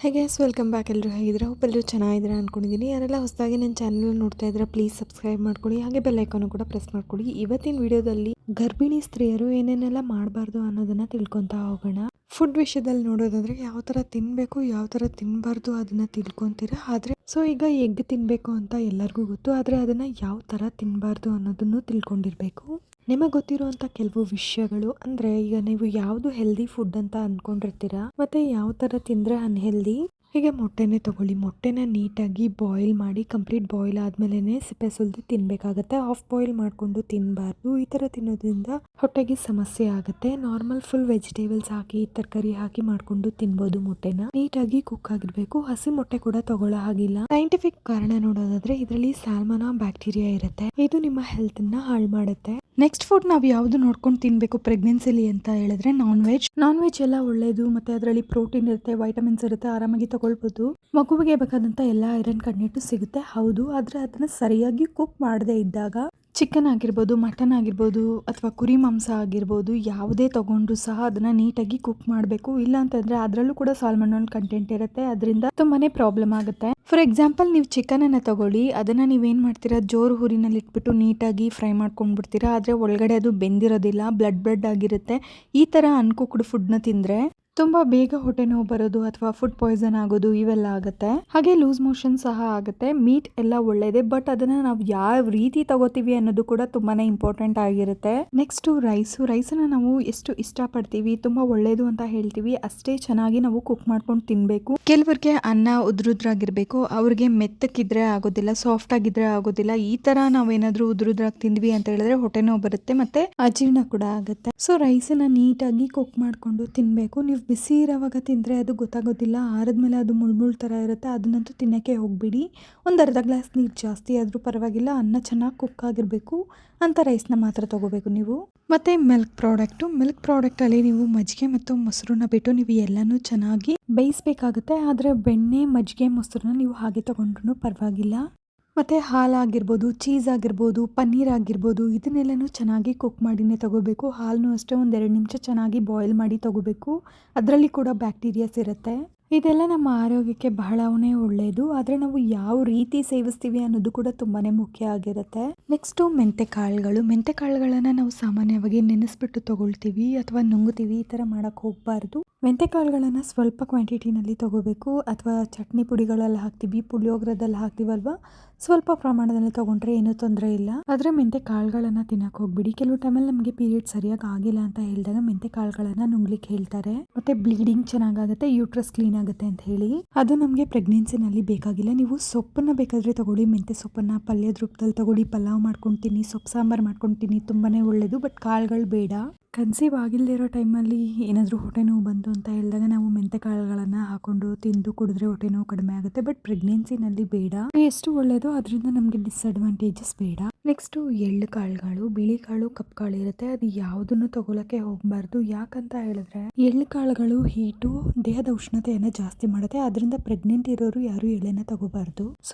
Hey guys welcome back. ಎಲ್ಲರೂ ಹೇಗಿದ್ದೀರಾ? Hope ಎಲ್ಲರೂ ಚೆನ್ನಾಗಿದ್ದೀರಾ ಅಂದ್ಕೊಂಡಿದ್ದೀನಿ. ಯಾರೆಲ್ಲ ಹೊಸದಾಗಿ ನನ್ನ ಚಾನಲ್ ನೋಡ್ತಾ ಇದ್ದೀರಾ ಪ್ಲೀಸ್ ಸಬ್ಸ್ಕ್ರೈಬ್ ಮಾಡ್ಕೊಳ್ಳಿ, ಹಾಗೆ ಬೆಲ್ ಐಕಾನು ಕೂಡ ಪ್ರೆಸ್ ಮಾಡ್ಕೊಳ್ಳಿ. ಇವತ್ತಿನ ವಿಡಿಯೋದಲ್ಲಿ ಗರ್ಭಿಣಿ ಸ್ತ್ರೀಯರು ಏನೇನೆಲ್ಲ ಮಾಡಬಾರ್ದು ಅನ್ನೋದನ್ನ ತಿಳ್ಕೊತಾ ಹೋಗೋಣ. ಫುಡ್ ವಿಷಯದಲ್ಲಿ ನೋಡೋದಾದ್ರೆ ಯಾವ ಥರ ತಿನ್ನಬೇಕು, ಯಾವ ಥರ ತಿನ್ನಬಾರ್ದು ಅದನ್ನು ತಿಳ್ಕೊತೀರಾ. ಆದರೆ ಈಗ ಎಗ್ ತಿನ್ನಬೇಕು ಅಂತ ಎಲ್ಲರಿಗೂ ಗೊತ್ತು, ಆದರೆ ಅದನ್ನು ಯಾವ ಥರ ತಿನ್ನಬಾರ್ದು ಅನ್ನೋದನ್ನು ತಿಳ್ಕೊಂಡಿರಬೇಕು. ನಿಮಗೆ ಗೊತ್ತಿರುವಂಥ ಕೆಲವು ವಿಷಯಗಳು ಅಂದರೆ, ಈಗ ನೀವು ಯಾವುದು ಹೆಲ್ದಿ ಫುಡ್ ಅಂತ ಅಂದ್ಕೊಂಡಿರ್ತೀರಾ ಮತ್ತು ಯಾವ ಥರ ತಿಂದರೆ ಅನ್ಹೆಲ್ದಿ. ಹೀಗೆ ಮೊಟ್ಟೆನೇ ತಗೊಳ್ಳಿ, ಮೊಟ್ಟೆನ ನೀಟಾಗಿ ಬಾಯ್ಲ್ ಮಾಡಿ ಕಂಪ್ಲೀಟ್ ಬಾಯ್ಲ್ ಆದಮೇಲೆ ಸಿಪ್ಪೆ ಸುಲಿದು ತಿನ್ನಬೇಕಾಗತ್ತೆ. ಆಫ್ ಬಾಯ್ಲ್ ಮಾಡಿಕೊಂಡು ತಿನ್ನಬಾರ್ದು. ಈ ಥರ ತಿನ್ನೋದ್ರಿಂದ ಹೊಟ್ಟೆಗೆ ಸಮಸ್ಯೆ ಆಗುತ್ತೆ. ನಾರ್ಮಲ್ ಫುಲ್ ವೆಜಿಟೇಬಲ್ಸ್ ಹಾಕಿ ತರಕಾರಿ ಹಾಕಿ ಮಾಡಿಕೊಂಡು ತಿನ್ಬೋದು. ಮೊಟ್ಟೆನ ನೀಟಾಗಿ ಕುಕ್ ಆಗಿರಬೇಕು. ಹಸಿ ಮೊಟ್ಟೆ ಕೂಡ ತಗೊಳ್ಳೋ ಹಾಗಿಲ್ಲ. ಸೈಂಟಿಫಿಕ್ ಕಾರಣ ನೋಡೋದಾದ್ರೆ ಇದರಲ್ಲಿ ಸ್ಯಾಲ್ಮನಾ ಬ್ಯಾಕ್ಟೀರಿಯಾ ಇರುತ್ತೆ, ಇದು ನಿಮ್ಮ ಹೆಲ್ತನ್ನ ಹಾಳು ಮಾಡುತ್ತೆ. ನೆಕ್ಸ್ಟ್ ಫುಡ್ ನಾವು ಯಾವುದು ನೋಡ್ಕೊಂಡು ತಿನ್ನಬೇಕು ಪ್ರೆಗ್ನೆನ್ಸಿಲಿ ಅಂತ ಹೇಳಿದ್ರೆ ನಾನ್ ವೆಜ್ ಎಲ್ಲ ಒಳ್ಳೇದು, ಮತ್ತೆ ಅದರಲ್ಲಿ ಪ್ರೋಟೀನ್ ಇರುತ್ತೆ, ವೈಟಮಿನ್ಸ್ ಇರುತ್ತೆ, ಆರಾಮಾಗಿ ತಗೊಳ್ಬೋದು. ಮಗುವಿಗೆ ಬೇಕಾದಂಥ ಎಲ್ಲ ಐರನ್ ಕಂಟೆಂಟು ಸಿಗುತ್ತೆ, ಹೌದು. ಆದರೆ ಅದನ್ನು ಸರಿಯಾಗಿ ಕುಕ್ ಮಾಡದೇ ಇದ್ದಾಗ ಚಿಕನ್ ಆಗಿರ್ಬೋದು, ಮಟನ್ ಆಗಿರ್ಬೋದು, ಅಥವಾ ಕುರಿ ಮಾಂಸ ಆಗಿರ್ಬೋದು, ಯಾವುದೇ ತಗೊಂಡ್ರು ಸಹ ಅದನ್ನ ನೀಟಾಗಿ ಕುಕ್ ಮಾಡಬೇಕು. ಇಲ್ಲ ಅಂತಂದ್ರೆ ಅದರಲ್ಲೂ ಕೂಡ ಸಾಲ್ಮನಲ್ ಕಂಟೆಂಟ್ ಇರುತ್ತೆ, ಅದರಿಂದ ತುಂಬಾನೇ ಪ್ರಾಬ್ಲಮ್ ಆಗುತ್ತೆ. ಫಾರ್ ಎಕ್ಸಾಂಪಲ್, ನೀವು ಚಿಕನ್ ಅನ್ನ ತಗೊಳ್ಳಿ, ಅದನ್ನ ನೀವೇನ್ ಮಾಡ್ತೀರಾ, ಜೋರು ಹುರಿನಲ್ಲಿ ಇಟ್ಬಿಟ್ಟು ನೀಟಾಗಿ ಫ್ರೈ ಮಾಡ್ಕೊಂಡ್ಬಿಡ್ತೀರಾ. ಆದ್ರೆ ಒಳಗಡೆ ಅದು ಬೆಂದಿರೋದಿಲ್ಲ, ಬ್ಲಡ್ ಆಗಿರುತ್ತೆ. ಈ ತರ ಅನ್ಕುಕ್ಡ್ ಫುಡ್ನ ತಿಂದ್ರೆ ತುಂಬಾ ಬೇಗ ಹೊಟ್ಟೆ ನೋವು ಬರೋದು ಅಥವಾ ಫುಡ್ ಪಾಯ್ಸನ್ ಆಗೋದು ಇವೆಲ್ಲ ಆಗುತ್ತೆ. ಹಾಗೆ ಲೂಸ್ ಮೋಷನ್ ಸಹ ಆಗುತ್ತೆ. ಮೀಟ್ ಎಲ್ಲ ಒಳ್ಳೇದೇ, ಬಟ್ ಅದನ್ನ ನಾವು ಯಾವ ರೀತಿ ತಗೋತೀವಿ ಅನ್ನೋದು ಕೂಡ ತುಂಬಾನೇ ಇಂಪಾರ್ಟೆಂಟ್ ಆಗಿರುತ್ತೆ. ನೆಕ್ಸ್ಟ್ ರೈಸನ್ನ ನಾವು ಎಷ್ಟು ಇಷ್ಟಪಡ್ತೀವಿ, ತುಂಬಾ ಒಳ್ಳೇದು ಅಂತ ಹೇಳ್ತೀವಿ, ಅಷ್ಟೇ ಚೆನ್ನಾಗಿ ನಾವು ಕುಕ್ ಮಾಡ್ಕೊಂಡು ತಿನ್ಬೇಕು. ಕೆಲವರಿಗೆ ಅನ್ನ ಉದ್ರುದ್ರಾಗಿರ್ಬೇಕು, ಅವ್ರಿಗೆ ಮೆತ್ತಕ್ಕಿದ್ರೆ ಆಗೋದಿಲ್ಲ, ಸಾಫ್ಟ್ ಆಗಿದ್ರೆ ಆಗೋದಿಲ್ಲ. ಈ ತರ ನಾವೇನಾದ್ರೂ ಉದ್ರುದ್ರಾಗಿ ತಿಂದ್ವಿ ಅಂತ ಹೇಳಿದ್ರೆ ಹೊಟ್ಟೆ ನೋವು ಬರುತ್ತೆ, ಮತ್ತೆ ಅಜೀರ್ಣ ಕೂಡ ಆಗುತ್ತೆ. ರೈಸನ್ನ ನೀಟಾಗಿ ಕುಕ್ ಮಾಡ್ಕೊಂಡು ತಿನ್ಬೇಕು. ನೀವು ಬಿಸಿ ಇರೋವಾಗ ತಿಂದರೆ ಅದು ಗೊತ್ತಾಗೋದಿಲ್ಲ, ಆರದ್ಮೇಲೆ ಅದು ಮುಳ್ಮುಳ್ ಥರ ಇರುತ್ತೆ, ಅದನ್ನಂತೂ ತಿನ್ನೋಕ್ಕೆ ಹೋಗ್ಬಿಡಿ. ಒಂದು ಅರ್ಧ ಗ್ಲಾಸ್ ನೀರು ಜಾಸ್ತಿ ಆದರೂ ಪರವಾಗಿಲ್ಲ, ಅನ್ನ ಚೆನ್ನಾಗಿ ಕುಕ್ ಆಗಿರಬೇಕು ಅಂತ ರೈಸ್ನ ಮಾತ್ರ ತಗೋಬೇಕು ನೀವು. ಮತ್ತು ಮಿಲ್ಕ್ ಪ್ರಾಡಕ್ಟಲ್ಲಿ ನೀವು ಮಜ್ಜಿಗೆ ಮತ್ತು ಮೊಸರನ್ನ ಬಿಟ್ಟು ನೀವು ಎಲ್ಲನೂ ಚೆನ್ನಾಗಿ ಬೇಯಿಸಬೇಕಾಗುತ್ತೆ. ಆದರೆ ಬೆಣ್ಣೆ, ಮಜ್ಜಿಗೆ, ಮೊಸರನ್ನ ನೀವು ಹಾಗೆ ತಗೊಂಡ್ರೂ ಪರವಾಗಿಲ್ಲ. ಮತ್ತು ಹಾಲಾಗಿರ್ಬೋದು, ಚೀಸ್ ಆಗಿರ್ಬೋದು, ಪನ್ನೀರ್ ಆಗಿರ್ಬೋದು, ಇದನ್ನೆಲ್ಲನೂ ಚೆನ್ನಾಗಿ ಕುಕ್ ಮಾಡಿನೇ ತಗೋಬೇಕು. ಹಾಲನ್ನು ಅಷ್ಟೇ 1-2 ನಿಮಿಷ ಚೆನ್ನಾಗಿ ಬಾಯ್ಲ್ ಮಾಡಿ ತಗೋಬೇಕು. ಅದರಲ್ಲಿ ಕೂಡ ಬ್ಯಾಕ್ಟೀರಿಯಾಸ್ ಇರುತ್ತೆ. ಇದೆಲ್ಲ ನಮ್ಮ ಆರೋಗ್ಯಕ್ಕೆ ಬಹಳನೇ ಒಳ್ಳೆಯದು, ಆದರೆ ನಾವು ಯಾವ ರೀತಿ ಸೇವಿಸ್ತೀವಿ ಅನ್ನೋದು ಕೂಡ ತುಂಬಾ ಮುಖ್ಯ ಆಗಿರುತ್ತೆ. ನೆಕ್ಸ್ಟು ಮೆಂತೆಕಾಳುಗಳನ್ನ ನಾವು ಸಾಮಾನ್ಯವಾಗಿ ನೆನೆಸ್ಬಿಟ್ಟು ತಗೊಳ್ತೀವಿ ಅಥವಾ ನುಂಗುತ್ತೀವಿ. ಈ ಥರ ಮಾಡೋಕ್ಕೆ ಹೋಗಬಾರ್ದು. ಮೆಂತೆಕಾಳುಗಳನ್ನು ಸ್ವಲ್ಪ ಕ್ವಾಂಟಿಟಿನಲ್ಲಿ ತಗೋಬೇಕು, ಅಥವಾ ಚಟ್ನಿ ಪುಡಿಗಳಲ್ಲಿ ಹಾಕ್ತೀವಿ, ಪುಳಿಯೋಗರದಲ್ಲಿ ಹಾಕ್ತೀವಲ್ವ, ಸ್ವಲ್ಪ ಪ್ರಮಾಣದಲ್ಲಿ ತಗೊಂಡ್ರೆ ಏನೂ ತೊಂದರೆ ಇಲ್ಲ. ಆದರೆ ಮೆಂತೆ ಕಾಳುಗಳನ್ನು ತಿನ್ನಕ್ಕೆ ಹೋಗ್ಬಿಡಿ. ಕೆಲವು ಟೈಮಲ್ಲಿ ನಮಗೆ ಪೀರಿಯಡ್ ಸರಿಯಾಗಿ ಆಗಿಲ್ಲ ಅಂತ ಹೇಳಿದಾಗ ಮೆಂತೆ ಕಾಳುಗಳನ್ನು ನುಂಗ್ಲಿಕ್ಕೆ ಹೇಳ್ತಾರೆ. ಮತ್ತೆ ಬ್ಲೀಡಿಂಗ್ ಚೆನ್ನಾಗಾಗುತ್ತೆ, ಯೂಟ್ರಸ್ ಕ್ಲೀನ್ ಆಗುತ್ತೆ ಅಂತ ಹೇಳಿ. ಅದು ನಮಗೆ ಪ್ರೆಗ್ನೆನ್ಸಿನಲ್ಲಿ ಬೇಕಾಗಿಲ್ಲ. ನೀವು ಸೊಪ್ಪನ್ನ ಬೇಕಾದ್ರೆ ತಗೊಳ್ಳಿ, ಮೆಂತೆ ಸೊಪ್ಪನ್ನ ಪಲ್ಯದ ರೂಪದಲ್ಲಿ ತಗೊಳ್ಳಿ, ಪಲಾವ್ ಮಾಡ್ಕೊಂಡು ತಿನ್ನಿ, ಸೊಪ್ಪು ಸಾಂಬಾರು ಮಾಡ್ಕೊಂಡು ತಿನ್ನಿ, ತುಂಬಾನೇ ಒಳ್ಳೇದು. ಬಟ್ ಕಾಳುಗಳು ಬೇಡ. ಕನ್ಸೀವ್ ಆಗಿಲ್ಲದೆ ಇರೋ ಟೈಮಲ್ಲಿ ಏನಾದರೂ ಹೊಟ್ಟೆ ನೋವು ಬಂತು ಅಂತ ಹೇಳಿದಾಗ ನಾವು ಮೆಂತೆ ಕಾಳುಗಳನ್ನು ಹಾಕೊಂಡು ತಿಂದು ಕುಡಿದ್ರೆ ಹೊಟ್ಟೆ ನೋವು ಕಡಿಮೆ ಆಗುತ್ತೆ. ಬಟ್ ಪ್ರೆಗ್ನೆನ್ಸಿನಲ್ಲಿ ಬೇಡ. ಎಷ್ಟು ಒಳ್ಳೆಯದು, ಅದರಿಂದ ನಮಗೆ ಡಿಸ್ಅಡ್ವಾಂಟೇಜಸ್ ಬೇಡ. ನೆಕ್ಸ್ಟು ಎಳ್ಳು ಕಾಳುಗಳು, ಬಿಳಿ ಕಾಳು, ಕಪ್ಪು ಕಾಳು ಇರುತ್ತೆ, ಅದು ಯಾವುದನ್ನು ತಗೊಳಕ್ಕೆ ಹೋಗಬಾರ್ದು. ಯಾಕಂತ ಹೇಳಿದ್ರೆ ಎಳ್ಳು ಕಾಳುಗಳು ಹೀಟು, ದೇಹದ ಉಷ್ಣತೆಯನ್ನು ಜಾಸ್ತಿ ಮಾಡುತ್ತೆ, ಅದರಿಂದ ಪ್ರೆಗ್ನೆಂಟ್ ಇರೋರು ಯಾರು ಎಳ್ಳೆನ ತಗೋಬಾರ್ದು.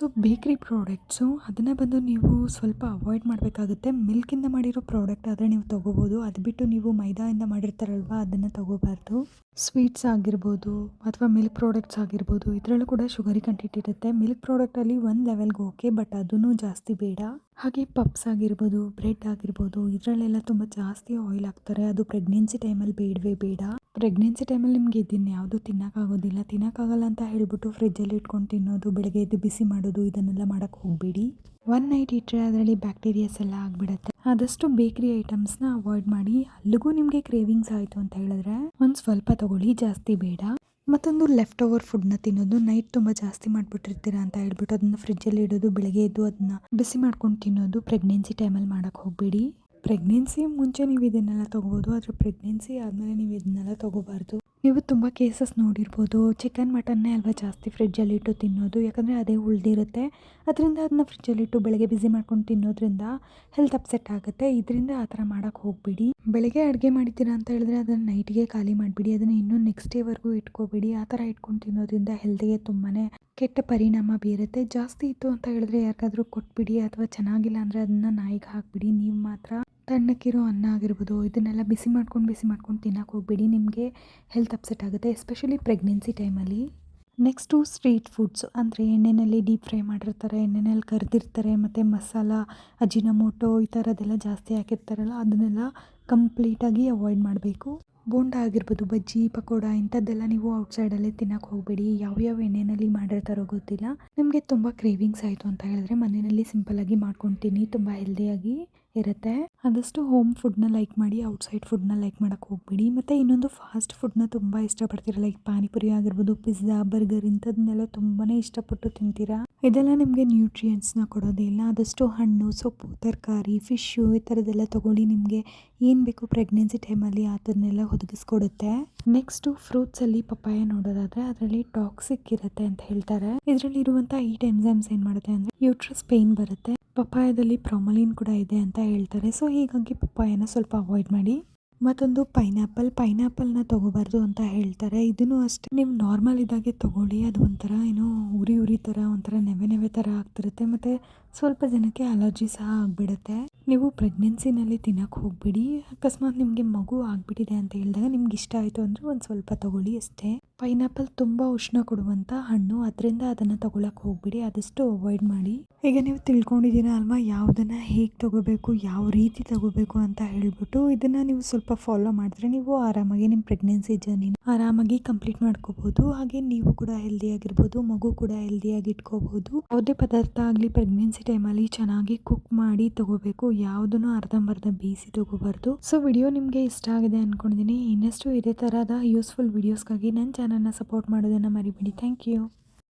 ಬೇಕರಿ ಪ್ರಾಡಕ್ಟ್ಸು ಅದನ್ನ ಬಂದು ನೀವು ಸ್ವಲ್ಪ ಅವಾಯ್ಡ್ ಮಾಡಬೇಕಾಗುತ್ತೆ. ಮಿಲ್ಕಿಂದ ಮಾಡಿರೋ ಪ್ರಾಡಕ್ಟ್ ಆದರೆ ನೀವು ತಗೋಬಹುದು, ಅದು ಬಿಟ್ಟು ನೀವು ಮೈದಾಯಿಂದ ಮಾಡಿರ್ತಾರಲ್ವಾ ಅದನ್ನು ತಗೋಬಾರ್ದು. ಸ್ವೀಟ್ಸ್ ಆಗಿರ್ಬೋದು ಅಥವಾ ಮಿಲ್ಕ್ ಪ್ರಾಡಕ್ಟ್ಸ್ ಆಗಿರ್ಬೋದು, ಇದರಲ್ಲೂ ಕೂಡ ಶುಗರಿ ಕಂಟೆಂಟ್ ಇರುತ್ತೆ. ಮಿಲ್ಕ್ ಪ್ರಾಡಕ್ಟಲ್ಲಿ ಒಂದು ಲೆವೆಲ್ಗೆ ಓಕೆ, ಬಟ್ ಅದೂ ಜಾಸ್ತಿ ಬೇಡ. ಹಾಗೆ ಪಪ್ಸ್ ಆಗಿರ್ಬೋದು, ಬ್ರೆಡ್ ಆಗಿರ್ಬೋದು, ಇದರಲ್ಲೆಲ್ಲ ತುಂಬ ಜಾಸ್ತಿ ಆಯಿಲ್ ಹಾಕ್ತಾರೆ, ಅದು ಪ್ರೆಗ್ನೆನ್ಸಿ ಟೈಮಲ್ಲಿ ಬೇಡವೇ ಬೇಡ. ಪ್ರೆಗ್ನೆನ್ಸಿ ಟೈಮಲ್ಲಿ ನಿಮಗೆ ಇದನ್ನು ಯಾವುದು ತಿನ್ನೋಕ್ಕಾಗಲ್ಲ ಅಂತ ಹೇಳ್ಬಿಟ್ಟು ಫ್ರಿಜ್ಜಲ್ಲಿ ಇಟ್ಕೊಂಡು ತಿನ್ನೋದು, ಬೆಳಗ್ಗೆ ಎದ್ದು ಬಿಸಿ ಮಾಡೋದು, ಇದನ್ನೆಲ್ಲ ಮಾಡೋಕ್ಕೆ ಹೋಗಬೇಡಿ. 1 ನೈಟ್ ಇಟ್ಟರೆ ಅದರಲ್ಲಿ ಬ್ಯಾಕ್ಟೀರಿಯಾಸ್ ಎಲ್ಲ ಆಗಿಬಿಡುತ್ತೆ. ಆದಷ್ಟು ಬೇಕರಿ ಐಟಮ್ಸ್ನ ಅವಾಯ್ಡ್ ಮಾಡಿ. ಅಲ್ಲಿಗೂ ನಿಮಗೆ ಕ್ರೇವಿಂಗ್ಸ್ ಆಯಿತು ಅಂತ ಹೇಳಿದ್ರೆ ಒಂದು ಸ್ವಲ್ಪ ತಗೊಳ್ಳಿ, ಜಾಸ್ತಿ ಬೇಡ. ಮತ್ತೊಂದು ಲೆಫ್ಟ್ ಓವರ್ ಫುಡ್ನ ತಿನ್ನೋದು. ನೈಟ್ ತುಂಬ ಜಾಸ್ತಿ ಮಾಡಿಬಿಟ್ಟಿರ್ತೀರಾ ಅಂತ ಹೇಳ್ಬಿಟ್ಟು ಅದನ್ನು ಫ್ರಿಜ್ಜಲ್ಲಿ ಇಡೋದು, ಬೆಳಗ್ಗೆ ಎದ್ದು ಅದನ್ನ ಬಿಸಿ ಮಾಡ್ಕೊಂಡು ತಿನ್ನೋದು ಪ್ರೆಗ್ನೆನ್ಸಿ ಟೈಮಲ್ಲಿ ಮಾಡೋಕ್ಕೆ ಹೋಗಬೇಡಿ. ಪ್ರೆಗ್ನೆನ್ಸಿ ಮುಂಚೆ ನೀವು ಇದನ್ನೆಲ್ಲ ತೊಗೋಬೋದು, ಆದರೆ ಪ್ರೆಗ್ನೆನ್ಸಿ ಆದಮೇಲೆ ನೀವು ಇದನ್ನೆಲ್ಲ ತೊಗೋಬಾರ್ದು. ನೀವು ತುಂಬ ಕೇಸಸ್ ನೋಡಿರ್ಬೋದು, ಚಿಕನ್ ಮಟನ್ನೇ ಅಲ್ವಾ ಜಾಸ್ತಿ ಫ್ರಿಜ್ಜಲ್ಲಿ ಇಟ್ಟು ತಿನ್ನೋದು, ಯಾಕಂದರೆ ಅದೇ ಉಳಿದಿರುತ್ತೆ. ಅದರಿಂದ ಅದನ್ನ ಫ್ರಿಜ್ಜಲ್ಲಿಟ್ಟು ಬೆಳಗ್ಗೆ ಬಿಸಿ ಮಾಡ್ಕೊಂಡು ತಿನ್ನೋದ್ರಿಂದ ಹೆಲ್ತ್ ಅಪ್ಸೆಟ್ ಆಗುತ್ತೆ. ಇದರಿಂದ ಆ ಥರ ಮಾಡೋಕ್ಕೆ ಹೋಗಬೇಡಿ. ಬೆಳಗ್ಗೆ ಅಡುಗೆ ಮಾಡಿದ್ದೀರಾ ಅಂತ ಹೇಳಿದ್ರೆ ಅದನ್ನು ನೈಟ್ಗೆ ಖಾಲಿ ಮಾಡಿಬಿಡಿ, ಅದನ್ನು ಇನ್ನೂ ನೆಕ್ಸ್ಟ್ ಡೇವರೆಗೂ ಇಟ್ಕೋಬೇಡಿ. ಆ ಥರ ಇಟ್ಕೊಂಡು ತಿನ್ನೋದ್ರಿಂದ ಹೆಲ್ತ್ಗೆ ತುಂಬಾ ಕೆಟ್ಟ ಪರಿಣಾಮ ಬೀರುತ್ತೆ. ಜಾಸ್ತಿ ಇತ್ತು ಅಂತ ಹೇಳಿದ್ರೆ ಯಾರಿಗಾದ್ರೂ ಕೊಟ್ಬಿಡಿ, ಅಥವಾ ಚೆನ್ನಾಗಿಲ್ಲ ಅಂದರೆ ಅದನ್ನು ನಾಯಿಗೆ ಹಾಕ್ಬಿಡಿ. ನೀವು ಮಾತ್ರ ತಣ್ಣಕ್ಕಿರೋ ಅನ್ನ ಆಗಿರ್ಬೋದು ಇದನ್ನೆಲ್ಲ ಬಿಸಿ ಮಾಡ್ಕೊಂಡು ತಿನ್ನಕ್ಕೆ ಹೋಗ್ಬೇಡಿ, ನಿಮಗೆ ಹೆಲ್ತ್ ಅಪ್ಸೆಟ್ ಆಗುತ್ತೆ, ಎಸ್ಪೆಷಲಿ ಪ್ರೆಗ್ನೆನ್ಸಿ ಟೈಮಲ್ಲಿ. ನೆಕ್ಸ್ಟು ಸ್ಟ್ರೀಟ್ ಫುಡ್ಸ್ ಅಂದರೆ ಎಣ್ಣೆಯಲ್ಲಿ ಡೀಪ್ ಫ್ರೈ ಮಾಡಿರ್ತಾರೆ, ಎಣ್ಣೆಯಲ್ಲಿ ಕರೆದಿರ್ತಾರೆ, ಮತ್ತು ಮಸಾಲ, ಅಜಿನಮೋಟೊ ಈ ಥರದ್ದೆಲ್ಲ ಜಾಸ್ತಿ ಹಾಕಿರ್ತಾರಲ್ಲ ಅದನ್ನೆಲ್ಲ ಕಂಪ್ಲೀಟಾಗಿ ಅವಾಯ್ಡ್ ಮಾಡಬೇಕು. ಬೋಂಡ ಆಗಿರ್ಬೋದು, ಬಜ್ಜಿ, ಪಕೋಡ ಇಂಥದ್ದೆಲ್ಲ ನೀವು ಔಟ್ಸೈಡಲ್ಲೇ ತಿನ್ನೋಕೆ ಹೋಗಬೇಡಿ. ಯಾವ್ಯಾವ ಎಣ್ಣೆಯಲ್ಲಿ ಮಾಡಿರ್ತಾರೋ ಗೊತ್ತಿಲ್ಲ. ನಿಮಗೆ ತುಂಬ ಕ್ರೇವಿಂಗ್ಸ್ ಆಯಿತು ಅಂತ ಹೇಳಿದ್ರೆ ಮನೆಯಲ್ಲಿ ಸಿಂಪಲ್ಲಾಗಿ ಮಾಡ್ಕೊತೀನಿ, ತುಂಬ ಹೆಲ್ದಿಯಾಗಿ ಇರುತ್ತೆ. ಆದಷ್ಟು ಹೋಮ್ ಫುಡ್ನ ಲೈಕ್ ಮಾಡಿ, ಔಟ್ಸೈಡ್ ಫುಡ್ನ ಲೈಕ್ ಮಾಡೋಕ್ಕೆ ಹೋಗಬೇಡಿ. ಮತ್ತು ಇನ್ನೊಂದು ಫಾಸ್ಟ್ ಫುಡ್ನ ತುಂಬ ಇಷ್ಟಪಡ್ತೀರ, ಲೈಕ್ ಪಾನಿಪುರಿ ಆಗಿರ್ಬೋದು, ಪಿಜ್ಜಾ, ಬರ್ಗರ್ ಇಂಥದ್ದನ್ನೆಲ್ಲ ತುಂಬಾ ಇಷ್ಟಪಟ್ಟು ತಿಂತೀರಾ. ಇದೆಲ್ಲ ನಿಮಗೆ ನ್ಯೂಟ್ರಿಯೆಂಟ್ಸ್ನ ಕೊಡೋದೇ ಇಲ್ಲ. ಆದಷ್ಟು ಹಣ್ಣು, ಸೊಪ್ಪು, ತರಕಾರಿ, ಫಿಶ್ಶು ಈ ಥರದ್ದೆಲ್ಲ ತೊಗೊಳ್ಳಿ. ನಿಮಗೆ ಏನು ಬೇಕು ಪ್ರೆಗ್ನೆನ್ಸಿ ಟೈಮಲ್ಲಿ ಅದನ್ನೆಲ್ಲ ಒದಗಿಸ್ಕೊಡುತ್ತೆ. ನೆಕ್ಸ್ಟು ಫ್ರೂಟ್ಸಲ್ಲಿ ಪಪ್ಪಾಯ ನೋಡೋದಾದರೆ ಅದರಲ್ಲಿ ಟಾಕ್ಸಿಕ್ ಇರುತ್ತೆ ಅಂತ ಹೇಳ್ತಾರೆ. ಇದರಲ್ಲಿ ಇರುವಂಥ ಈಟ್ ಎನ್ಸೈಮ್ಸ್ ಏನು ಮಾಡುತ್ತೆ ಅಂದರೆ ಯೂಟ್ರಸ್ ಪೇಯ್ನ್ ಬರುತ್ತೆ. ಪಪ್ಪಾಯದಲ್ಲಿ ಪ್ರೊಮಲಿನ್ ಕೂಡ ಇದೆ ಅಂತ ಹೇಳ್ತಾರೆ. ಸೊ ಹೀಗಾಗಿ ಪಪ್ಪಾಯನ ಸ್ವಲ್ಪ ಅವಾಯ್ಡ್ ಮಾಡಿ. ಮತ್ತೊಂದು ಪೈನಾಪಲ್ನ ತೊಗೋಬಾರ್ದು ಅಂತ ಹೇಳ್ತಾರೆ. ಇದನ್ನು ಅಷ್ಟೇ ನೀವು ನಾರ್ಮಲ್ ಇದ್ದಾಗೆ ತೊಗೊಳ್ಳಿ. ಅದು ಒಂಥರ ಏನೋ ಉರಿ ಥರ ಒಂಥರ ನೆವೆ ಥರ ಆಗ್ತಿರುತ್ತೆ, ಮತ್ತು ಸ್ವಲ್ಪ ಜನಕ್ಕೆ ಅಲರ್ಜಿ ಸಹ ಆಗಿಬಿಡುತ್ತೆ. ನೀವು ಪ್ರೆಗ್ನೆನ್ಸಿನಲ್ಲಿ ತಿನ್ನೋಕ್ಕೆ ಹೋಗಬೇಡಿ. ಅಕಸ್ಮಾತ್ ನಿಮಗೆ ಮಗು ಆಗಿಬಿಟ್ಟಿದೆ ಅಂತ ಹೇಳಿದಾಗ ನಿಮ್ಗೆ ಇಷ್ಟ ಆಯಿತು ಅಂದರೆ ಒಂದು ಸ್ವಲ್ಪ ತೊಗೊಳ್ಳಿ ಅಷ್ಟೇ. ಪೈನಾಪಲ್ ತುಂಬ ಉಷ್ಣ ಕೊಡುವಂಥ ಹಣ್ಣು, ಅದರಿಂದ ಅದನ್ನು ತೊಗೊಳಕ್ಕೆ ಹೋಗಬೇಡಿ, ಆದಷ್ಟು ಅವಾಯ್ಡ್ ಮಾಡಿ. ಈಗ ನೀವು ತಿಳ್ಕೊಂಡಿದ್ದೀರಾ ಅಲ್ವಾ ಯಾವುದನ್ನು ಹೇಗೆ ತೊಗೋಬೇಕು, ಯಾವ ರೀತಿ ತೊಗೋಬೇಕು ಅಂತ ಹೇಳ್ಬಿಟ್ಟು. ಇದನ್ನು ನೀವು ಸ್ವಲ್ಪ ಫಾಲೋ ಮಾಡಿದ್ರೆ ನೀವು ಆರಾಮಾಗಿ ನಿಮ್ಮ ಪ್ರೆಗ್ನೆನ್ಸಿ ಜರ್ನಿನ ಆರಾಮಾಗಿ ಕಂಪ್ಲೀಟ್ ಮಾಡ್ಕೋಬಹುದು. ಹಾಗೆ ನೀವು ಕೂಡ ಹೆಲ್ದಿಯಾಗಿರ್ಬೋದು, ಮಗು ಕೂಡ ಹೆಲ್ದಿಯಾಗಿ ಇಟ್ಕೋಬಹುದು. ಯಾವುದೇ ಪದಾರ್ಥ ಆಗಲಿ ಪ್ರೆಗ್ನೆನ್ಸಿ ಟೈಮಲ್ಲಿ ಚೆನ್ನಾಗಿ ಕುಕ್ ಮಾಡಿ ತೊಗೋಬೇಕು, ಯಾವುದನ್ನು ಅರ್ಧಂಬರ್ಧ ಬೇಯಿಸಿ ತೊಗೋಬಾರ್ದು. ಸೊ ವಿಡಿಯೋ ನಿಮಗೆ ಇಷ್ಟ ಆಗಿದೆ ಅಂದ್ಕೊಂಡಿದ್ದೀನಿ. ಇನ್ನಷ್ಟು ಇದೇ ಥರದ ಯೂಸ್ಫುಲ್ ವೀಡಿಯೋಸ್ಗಾಗಿ ನನ್ನ ಚಾನಲ್ನ ಸಪೋರ್ಟ್ ಮಾಡೋದನ್ನು ಮರಿಬೇಡಿ. Thank you.